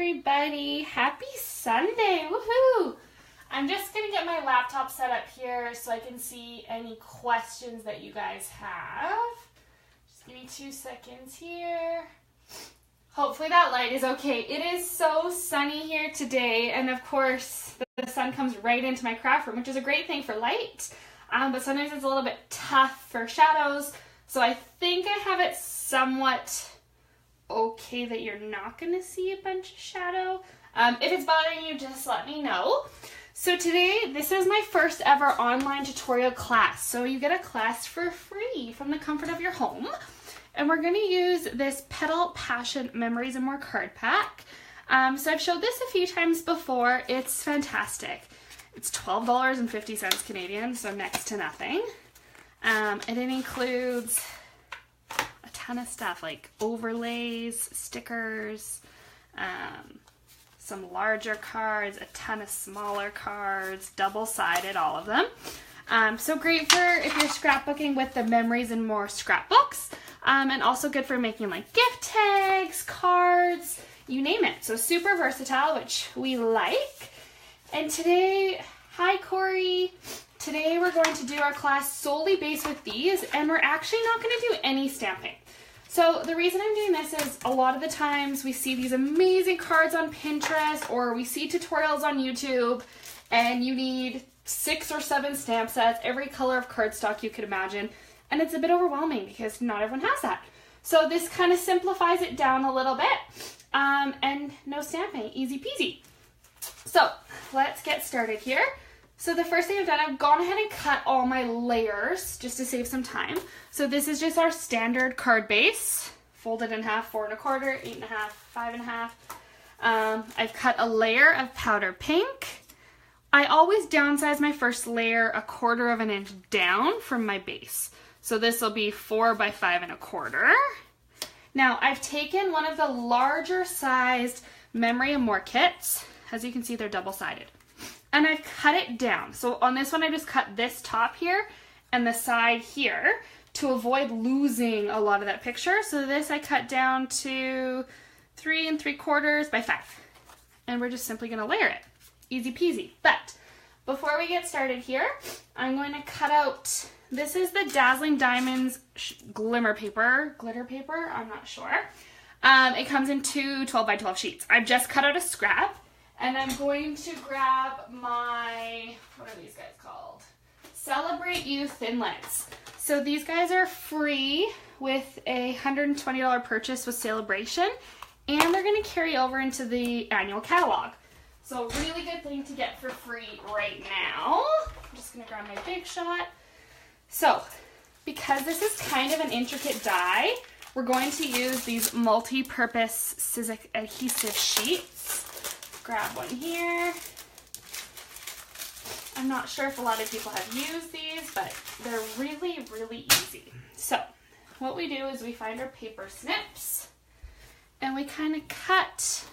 everybody. Happy Sunday. Woohoo! I'm just going to get my laptop set up here so I can see any questions that you guys have. Just give me 2 seconds here. Hopefully that light is okay. It is so sunny here today, and of course the sun comes right into my craft room, which is a great thing for light, but sometimes it's a little bit tough for shadows. So I think I have it somewhat okay that you're not going to see a bunch of shadow. If it's bothering you, just let me know. So today, this is my first ever online tutorial class. So you get a class for free from the comfort of your home. And we're going to use this Petal Passion Memories and More card pack. So I've showed this a few times before. It's fantastic. It's $12.50 Canadian, so next to nothing. And it includes a ton of stuff like overlays, stickers, some larger cards, a ton of smaller cards, double-sided, all of them. So great for if you're scrapbooking with the Memories and More scrapbooks, and also good for making like gift tags, cards, you name it. So super versatile, which we like. And today, hi Corey. Today we're going to do our class solely based with these, and we're actually not going to do any stamping. So the reason I'm doing this is a lot of the times we see these amazing cards on Pinterest or we see tutorials on YouTube and you need 6 or 7 stamp sets, every color of cardstock you could imagine, and it's a bit overwhelming because not everyone has that. So this kind of simplifies it down a little bit, and no stamping, easy peasy. So let's get started here. So the first thing I've done, I've gone ahead and cut all my layers just to save some time. So this is just our standard card base, folded in half, 4 1/4, 8 1/2, 5 1/2. I've cut a layer of powder pink. I always downsize my first layer 1/4 of an inch down from my base. So this will be 4 by 5 1/4. Now I've taken one of the larger sized Memory and More kits. As you can see, they're double-sided. And I've cut it down. So on this one, I just cut this top here and the side here to avoid losing a lot of that picture. So this I cut down to 3 3/4 by 5. And we're just simply gonna layer it. Easy peasy. But before we get started here, I'm going to cut out, this is the Dazzling Diamonds glitter paper, I'm not sure. It comes in 2 12 by 12 sheets. I've just cut out a scrap. And I'm going to grab my, what are these guys called? Celebrate You Thin Leads. So these guys are free with a $120 purchase with Celebration, and they're going to carry over into the annual catalog. So really good thing to get for free right now. I'm just going to grab my Big Shot. So because this is kind of an intricate die, we're going to use these multi-purpose Sizzix adhesive sheets. Grab one here. I'm not sure if a lot of people have used these, but they're really, really easy. So what we do is we find our paper snips and we kind of cut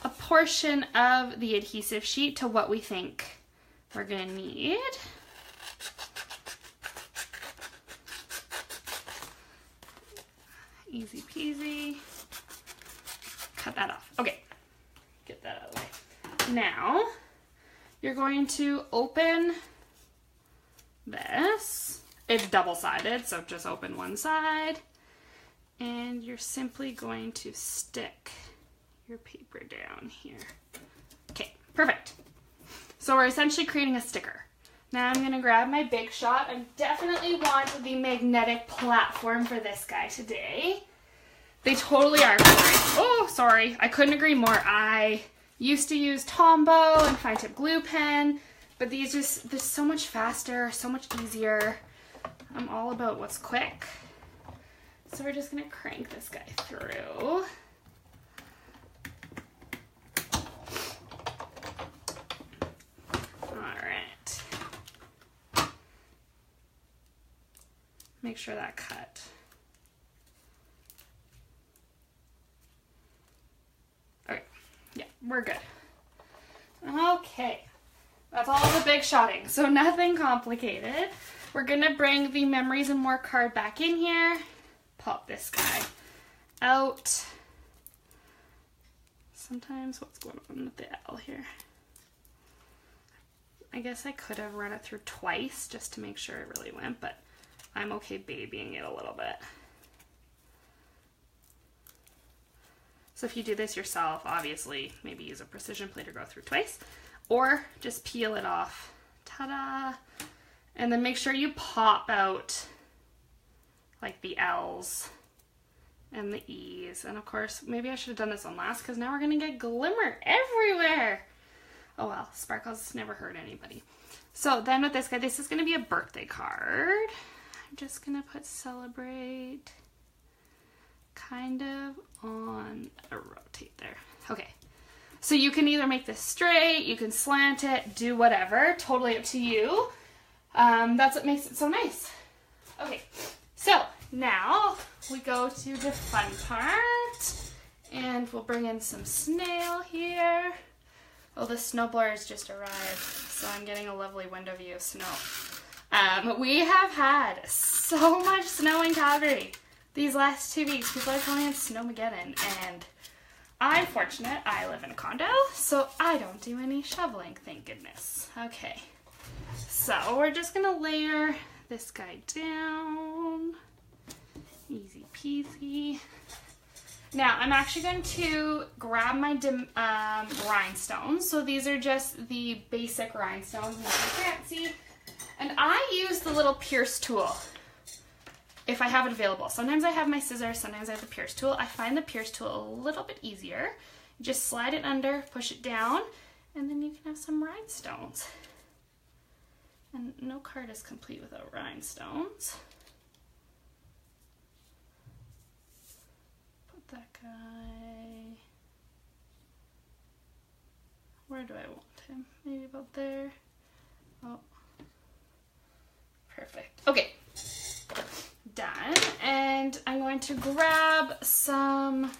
a portion of the adhesive sheet to what we think we're going to need. Easy peasy. Cut that off. Okay. Get that out of the way. Now, you're going to open this. It's double-sided, so just open one side. And you're simply going to stick your paper down here. Okay, perfect. So we're essentially creating a sticker. Now I'm going to grab my Big Shot. I definitely want the magnetic platform for this guy today. They totally are. Oh, sorry. I couldn't agree more. I used to use Tombow and fine tip glue pen, but these they're so much faster, so much easier. I'm all about what's quick. So we're just going to crank this guy through. All right. Make sure that cut. Yeah, we're good. Okay, that's all the Big Shotting, so nothing complicated. We're gonna bring the Memories and More card back in here, pop this guy out. So sometimes. What's going on with the L here? I guess I could have run it through twice just to make sure it really went, but I'm okay babying it a little bit. So if you do this yourself, obviously, maybe use a precision plate or go through twice, or just peel it off. Ta-da! And then make sure you pop out like the L's and the E's. And of course, maybe I should have done this one last because now we're gonna get glimmer everywhere. Oh well, sparkles never hurt anybody. So then with this guy, this is gonna be a birthday card. I'm just gonna put celebrate kind of on a rotate there. Okay, so you can either make this straight, you can slant it, do whatever, totally up to you. That's what makes it so nice. Okay, so now we go to the fun part, and we'll bring in some snail here. Oh, the snowblower's just arrived, so I'm getting a lovely window view of snow. We have had so much snow in Calgary these last 2 weeks. People are calling it Snowmageddon, and I'm fortunate. I live in a condo, so I don't do any shoveling, thank goodness. Okay, so we're just gonna layer this guy down. Easy peasy. Now I'm actually going to grab my rhinestones. So these are just the basic rhinestones, nothing fancy. And I use the little pierce tool if I have it available. Sometimes I have my scissors, sometimes I have the pierce tool. I find the pierce tool a little bit easier. You just slide it under, push it down, and then you can have some rhinestones. And no card is complete without rhinestones. Put that guy, where do I want him? Maybe about there. Oh, perfect. Okay, done. And I'm going to grab some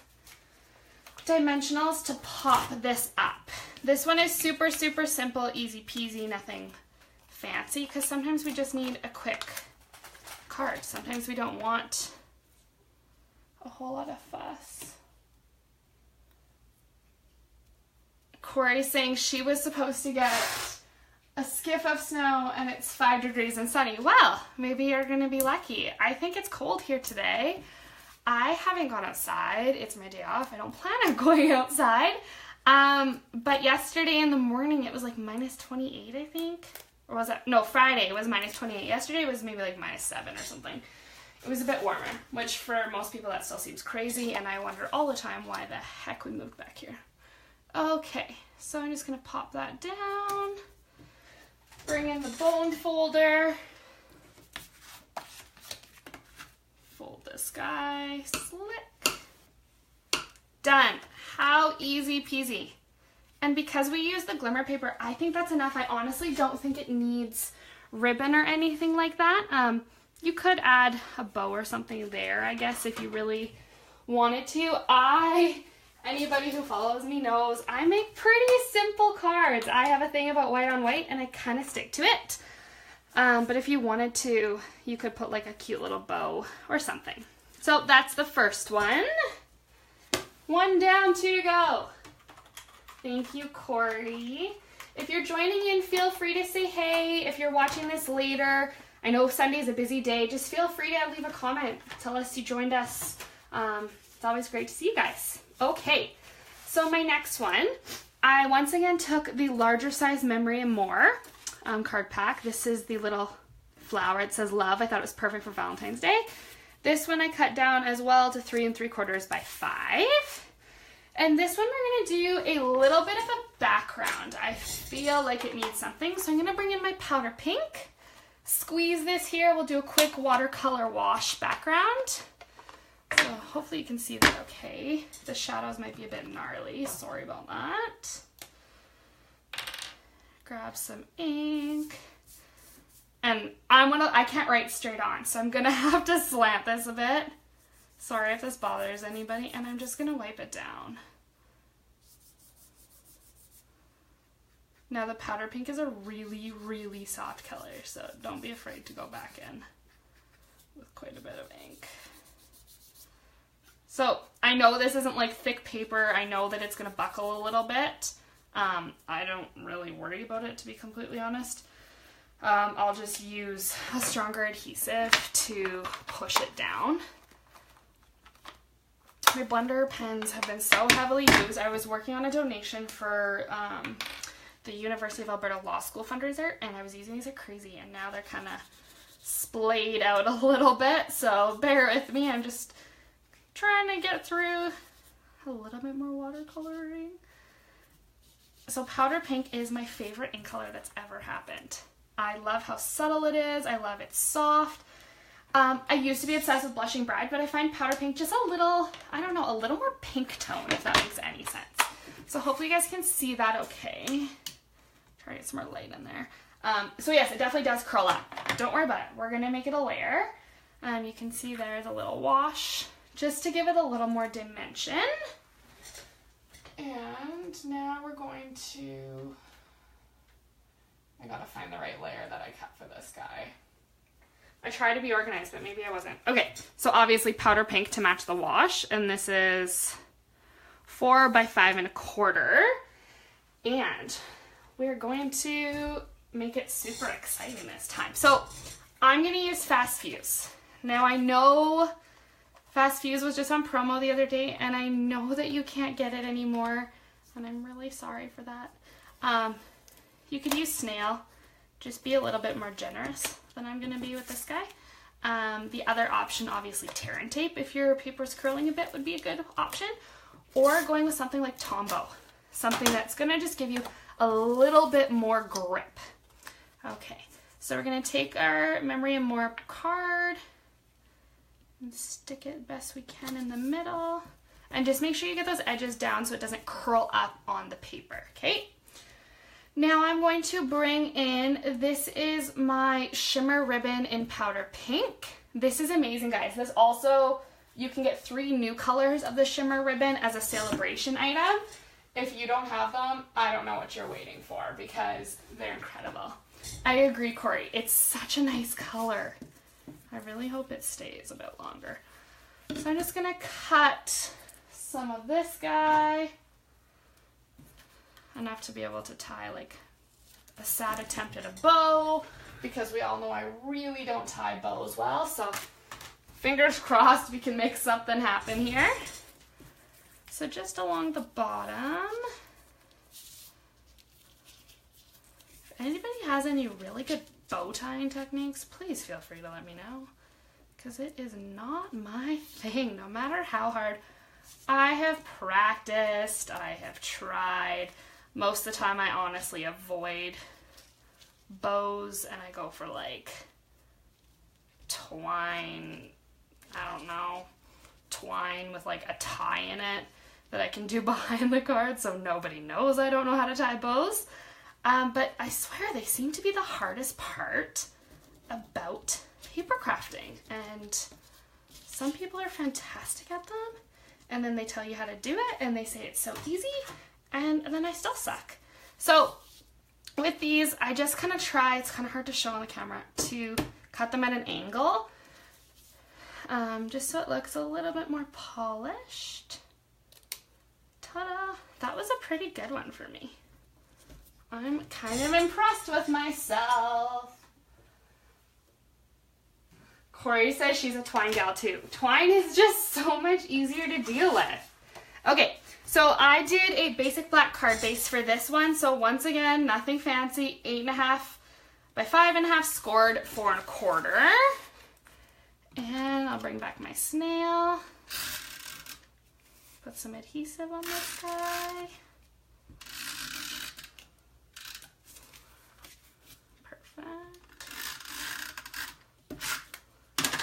dimensionals to pop this up. This one is super, super simple, easy peasy, nothing fancy, because sometimes we just need a quick card. Sometimes we don't want a whole lot of fuss. Corey's saying she was supposed to get a skiff of snow and it's 5 degrees and sunny. Well, maybe you're gonna be lucky. I think it's cold here today. I haven't gone outside. It's my day off. I don't plan on going outside. But yesterday in the morning it was like minus 28, I think. Or was it? No, Friday it was minus 28. Yesterday was maybe like minus 7 or something. It was a bit warmer, which for most people that still seems crazy, and I wonder all the time why the heck we moved back here. Okay, so I'm just gonna pop that down. Bring in the bone folder. Fold this guy, slick. Done. How easy peasy. And because we use the glimmer paper, I think that's enough. I honestly don't think it needs ribbon or anything like that. You could add a bow or something there, I guess, if you really wanted to. Anybody who follows me knows I make pretty simple cards. I have a thing about white on white and I kind of stick to it. But if you wanted to, you could put like a cute little bow or something. So that's the first one. 1 down, 2 to go. Thank you, Corey. If you're joining in, feel free to say hey. If you're watching this later, I know Sunday's a busy day. Just feel free to leave a comment. Tell us you joined us. It's always great to see you guys. Okay, so my next one, I once again took the larger size Memory and More card pack. This is the little flower. It says love. I thought it was perfect for Valentine's Day. This one I cut down as well to 3 3/4 by 5. And this one we're going to do a little bit of a background. I feel like it needs something, so I'm going to bring in my powder pink. Squeeze this here. We'll do a quick watercolor wash background. So hopefully you can see that okay. The shadows might be a bit gnarly. Sorry about that. Grab some ink. And I can't write straight on, so I'm going to have to slant this a bit. Sorry if this bothers anybody. And I'm just going to wipe it down. Now the powder pink is a really, really soft color, so don't be afraid to go back in with quite a bit of ink. So I know this isn't like thick paper. I know that it's going to buckle a little bit. I don't really worry about it, to be completely honest. I'll just use a stronger adhesive to push it down. My blender pens have been so heavily used. I was working on a donation for the University of Alberta Law School fundraiser, and I was using these like crazy, and now they're kind of splayed out a little bit, so bear with me. I'm just trying to get through a little bit more watercoloring. So powder pink is my favorite ink color that's ever happened. I love how subtle it is. I love it's soft. I used to be obsessed with Blushing Bride, but I find powder pink just a little, I don't know, a little more pink tone, if that makes any sense. So hopefully you guys can see that okay. Try to get some more light in there. So yes, it definitely does curl up. Don't worry about it. We're going to make it a layer. You can see there's a little wash just to give it a little more dimension. And now we're going to, I gotta find the right layer that I cut for this guy. I try to be organized, but maybe I wasn't. Okay, so obviously powder pink to match the wash, and this is 4 by 5 1/4. And we're going to make it super exciting this time. So I'm gonna use Fast Fuse. Now I know Fast Fuse was just on promo the other day, and I know that you can't get it anymore, and I'm really sorry for that. You could use Snail. Just be a little bit more generous than I'm going to be with this guy. The other option, obviously tear and tape, if your paper's curling a bit, would be a good option. Or going with something like Tombow. Something that's going to just give you a little bit more grip. Okay, so we're going to take our Memory and More card and stick it best we can in the middle. And just make sure you get those edges down so it doesn't curl up on the paper, okay? Now I'm going to bring in, this is my shimmer ribbon in powder pink. This is amazing, guys. This also, you can get 3 new colors of the shimmer ribbon as a celebration item. If you don't have them, I don't know what you're waiting for because they're incredible. I agree, Corey. It's such a nice color. I really hope it stays a bit longer. So I'm just gonna cut some of this guy. Enough to be able to tie like a sad attempt at a bow, because we all know I really don't tie bows well, so fingers crossed we can make something happen here. So just along the bottom. If anybody has any really good bow tying techniques, please feel free to let me know, because it is not my thing. No matter how hard I have practiced, I have tried. Most of the time I honestly avoid bows and I go for like twine, I don't know, twine with like a tie in it that I can do behind the card so nobody knows I don't know how to tie bows. But I swear they seem to be the hardest part about paper crafting, and some people are fantastic at them and then they tell you how to do it and they say it's so easy. And then I still suck. So with these, I just kind of try, it's kind of hard to show on the camera, to cut them at an angle. Just so it looks a little bit more polished. Ta-da! That was a pretty good one for me. I'm kind of impressed with myself. Corey says she's a twine gal too. Twine is just so much easier to deal with. Okay. So I did a basic black card base for this one. So once again, nothing fancy, 8.5 by 5.5, scored 4 1/4. And I'll bring back my snail. Put some adhesive on this guy. Perfect.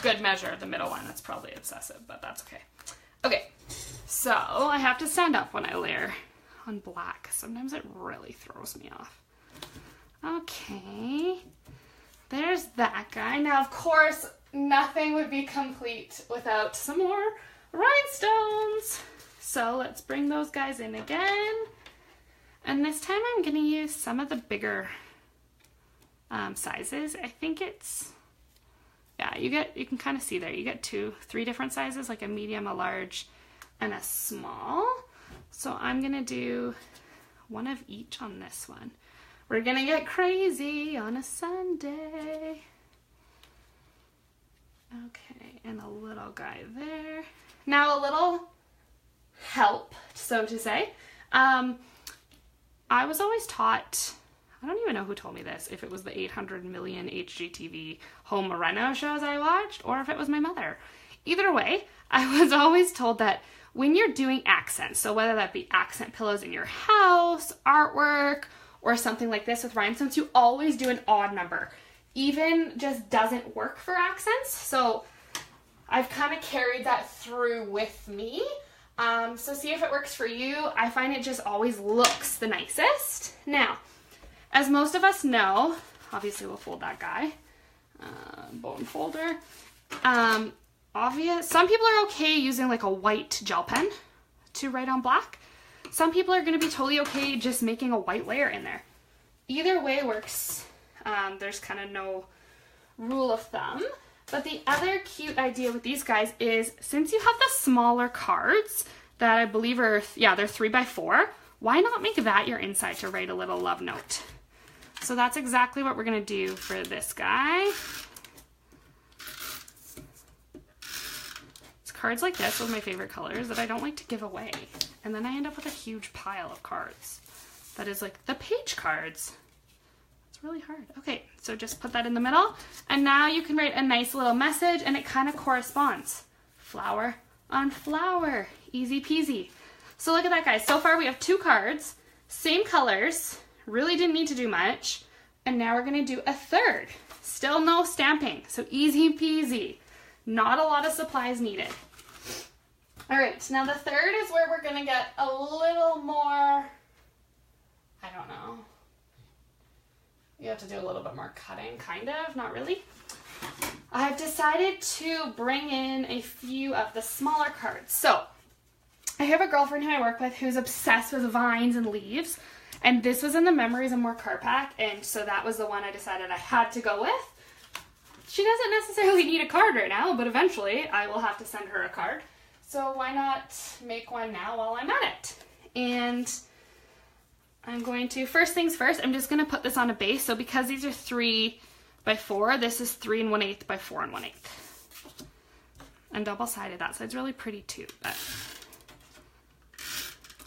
Good measure, the middle one. That's probably excessive, but that's okay. Okay. So I have to stand up when I layer on black. Sometimes it really throws me off. Okay, there's that guy. Now, of course, nothing would be complete without some more rhinestones. So let's bring those guys in again. And this time I'm going to use some of the bigger sizes. I think it's, yeah, you can kind of see there. You get 3 different sizes, like a medium, a large, and a small. So I'm gonna do one of each on this one. We're gonna get crazy on a Sunday. Okay, and a little guy there. Now a little help, so to say. I was always taught, I don't even know who told me this, if it was the 800 million HGTV home reno shows I watched, or if it was my mother. Either way, I was always told that when you're doing accents, so whether that be accent pillows in your house, artwork, or something like this with rhinestones, you always do an odd number. Even just doesn't work for accents, so I've kind of carried that through with me. So see if it works for you. I find it just always looks the nicest. Now, as most of us know, obviously we'll fold that guy, bone folder. Some people are okay using like a white gel pen to write on black. Some people are going to be totally okay just making a white layer in there. Either way works. There's kind of no rule of thumb. But the other cute idea with these guys is, since you have the smaller cards that I believe are, yeah, they're 3x4, why not make that your inside to write a little love note? So that's exactly what we're going to do for this guy. It's cards like this with my favorite colors that I don't like to give away. And then I end up with a huge pile of cards. That is like the page cards. Really hard. Okay, so just put that in the middle, and now you can write a nice little message, and it kind of corresponds. Flower on flower. Easy peasy. So look at that, guys. So far we have 2 cards, same colors, really didn't need to do much, and now we're going to do a third. Still no stamping, so easy peasy. Not a lot of supplies needed. All right, now the third is where we're going to get a little more, I don't know. You have to do a little bit more cutting, kind of, not really. I've decided to bring in a few of the smaller cards. So, I have a girlfriend who I work with who's obsessed with vines and leaves, and this was in the Memories and More card pack, and so that was the one I decided I had to go with. She doesn't necessarily need a card right now, but eventually I will have to send her a card. So why not make one now while I'm at it? And I'm going to, first things first, I'm just going to put this on a base. So because these are 3x4, this is 3 1/8 by 4 1/8. And double-sided, that side's really pretty too. But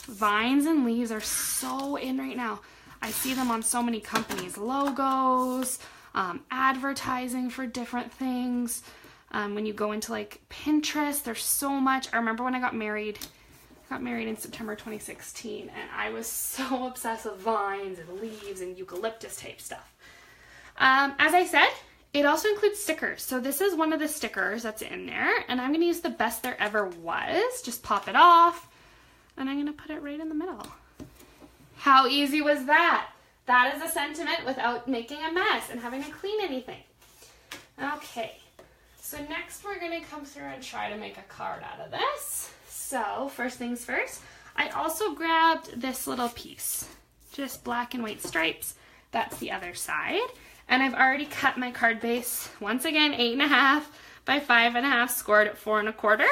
vines and leaves are so in right now. I see them on so many companies' logos, advertising for different things. When you go into like Pinterest, there's so much. I remember when I got married in September 2016, and I was so obsessed with vines and leaves and eucalyptus type stuff. As I said, it also includes stickers. So this is one of the stickers that's in there, and I'm going to use the Best There Ever Was. Just pop it off, and I'm going to put it right in the middle. How easy was that? That is a sentiment without making a mess and having to clean anything. Okay, so next we're going to come through and try to make a card out of this. So, first things first, I also grabbed this little piece, just black and white stripes. That's the other side. And I've already cut my card base, once again, 8.5 by 5.5, scored at 4 1/4.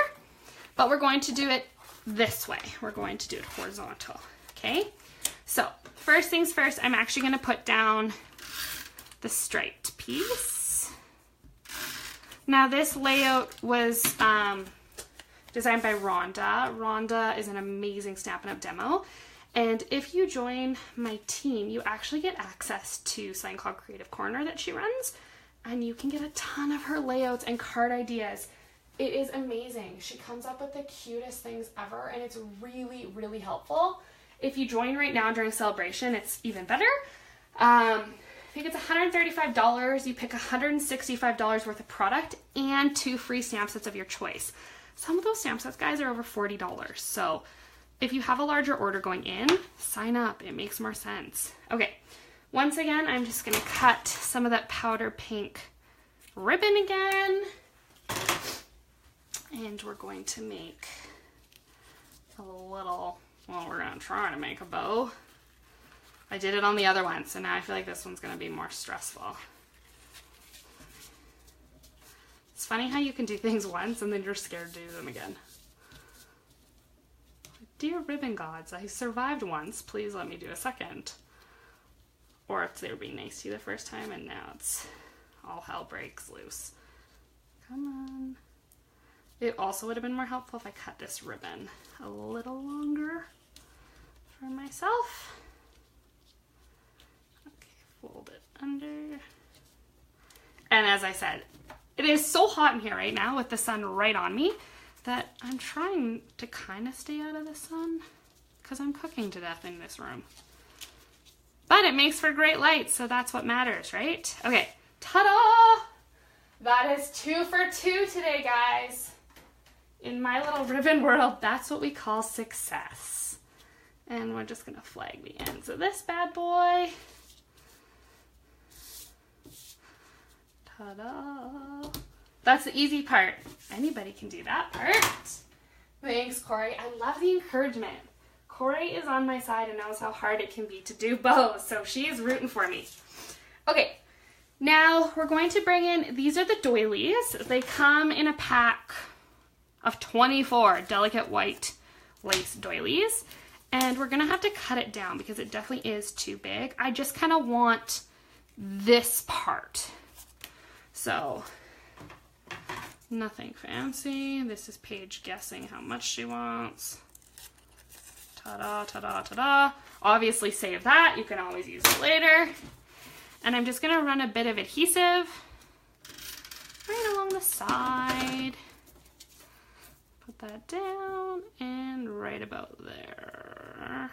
But we're going to do it this way. We're going to do it horizontal, okay? So, first things first, I'm actually going to put down the striped piece. Now, this layout was designed by Rhonda. Rhonda is an amazing Stampin' Up! Demo. And if you join my team, you actually get access to something called Creative Corner that she runs. And you can get a ton of her layouts and card ideas. It is amazing. She comes up with the cutest things ever, and it's really, really helpful. If you join right now during celebration, it's even better. I think it's $135. You pick $165 worth of product and 2 free stamp sets of your choice. Some of those stamp sets, guys, are over $40. So if you have a larger order going in, sign up. It makes more sense. Okay, once again, I'm just going to cut some of that powder pink ribbon again. And we're going to make a little, well, we're going to try to make a bow. I did it on the other one, so now I feel like this one's going to be more stressful. It's funny how you can do things once and then you're scared to do them again. Dear ribbon gods, I survived once. Please let me do a second. Or if they were being nice to you the first time and now it's all hell breaks loose. Come on. It also would have been more helpful if I cut this ribbon a little longer for myself. Okay, fold it under. And as I said, it is so hot in here right now with the sun right on me that I'm trying to kind of stay out of the sun because I'm cooking to death in this room. But it makes for great light, so that's what matters, right? Okay, ta-da! That is 2 for 2 today, guys. In my little ribbon world, that's what we call success. And we're just gonna flag the ends of this bad boy. Ta-da! That's the easy part. Anybody can do that part. Thanks, Corey. I love the encouragement. Corey is on my side and knows how hard it can be to do bows, so she is rooting for me. Okay, now we're going to bring in, these are the doilies. They come in a pack of 24 delicate white lace doilies, and we're gonna have to cut it down because it definitely is too big. I just kind of want this part. So, nothing fancy. This is Paige guessing how much she wants. Ta-da, ta-da, ta-da. Obviously save that. You can always use it later. And I'm just going to run a bit of adhesive right along the side. Put that down and right about there.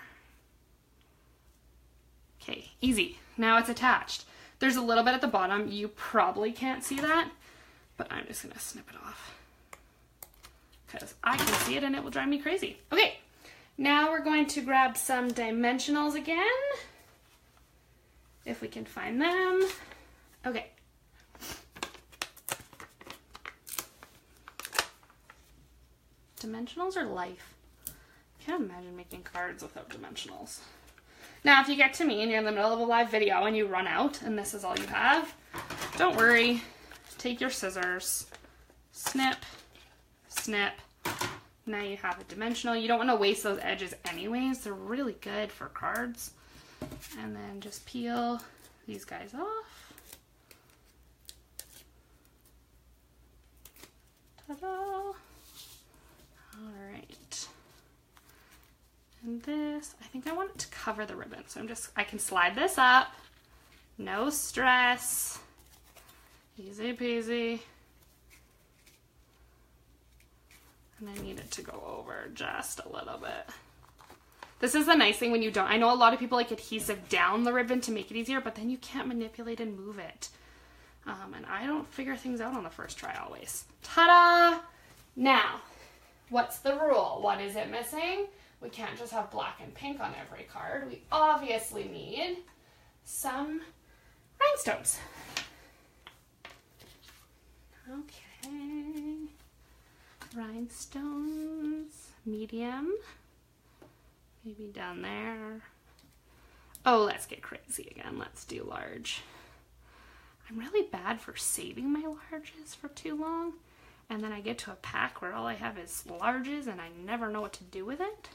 Okay, easy. Now it's attached. There's a little bit at the bottom. You probably can't see that, but I'm just gonna snip it off because I can see it and it will drive me crazy. Okay, now we're going to grab some dimensionals again, if we can find them. Okay. Dimensionals are life. I can't imagine making cards without dimensionals. Now, if you get to me and you're in the middle of a live video and you run out and this is all you have, don't worry. Take your scissors, snip, snip. Now you have a dimensional. You don't want to waste those edges anyways. They're really good for cards. And then just peel these guys off. Ta-da! All right. And this, I think I want it to cover the ribbon. So I can slide this up. No stress. Easy peasy. And I need it to go over just a little bit. This is the nice thing when you don't, I know a lot of people like adhesive down the ribbon to make it easier, but then you can't manipulate and move it. And I don't figure things out on the first try always. Ta-da! Now, what's the rule? What is it missing? We can't just have black and pink on every card. We obviously need some rhinestones. Okay. Rhinestones, medium. Maybe down there. Oh, let's get crazy again. Let's do large. I'm really bad for saving my larges for too long. And then I get to a pack where all I have is larges and I never know what to do with it.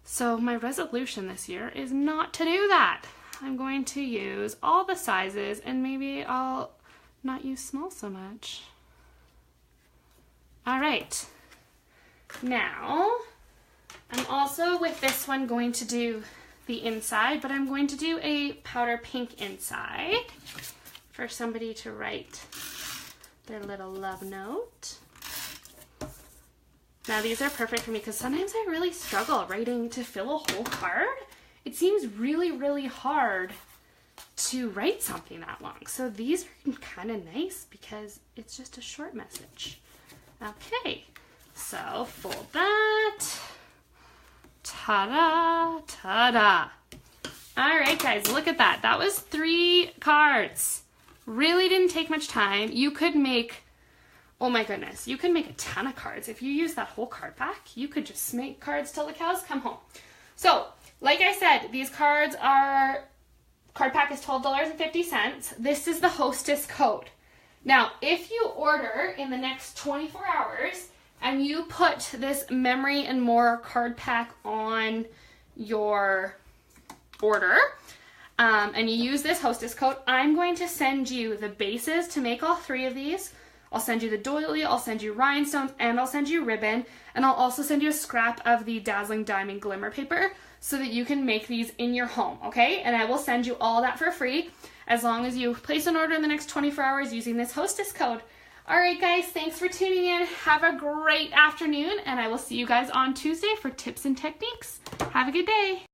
So my resolution this year is not to do that. I'm going to use all the sizes and maybe I'll not use small so much. All right. Now, I'm also with this one going to do the inside, but I'm going to do a powder pink inside for somebody to write their little love note. Now these are perfect for me because sometimes I really struggle writing to fill a whole card. It seems really, really hard to write something that long. So these are kind of nice because it's just a short message. Okay, so fold that. Ta-da, ta-da. All right, guys, look at that. That was 3 cards. Really didn't take much time. You could make, oh my goodness, you could make a ton of cards. If you use that whole card pack, you could just make cards till the cows come home. So, like I said, these cards are, card pack is $12.50. This is the hostess code. Now, if you order in the next 24 hours, and you put this Memory and More card pack on your order, and you use this hostess code, I'm going to send you the bases to make all 3 of these. I'll send you the doily, I'll send you rhinestones, and I'll send you ribbon, and I'll also send you a scrap of the Dazzling Diamond Glimmer paper so that you can make these in your home, okay? And I will send you all that for free as long as you place an order in the next 24 hours using this hostess code. All right, guys, thanks for tuning in. Have a great afternoon, and I will see you guys on Tuesday for tips and techniques. Have a good day.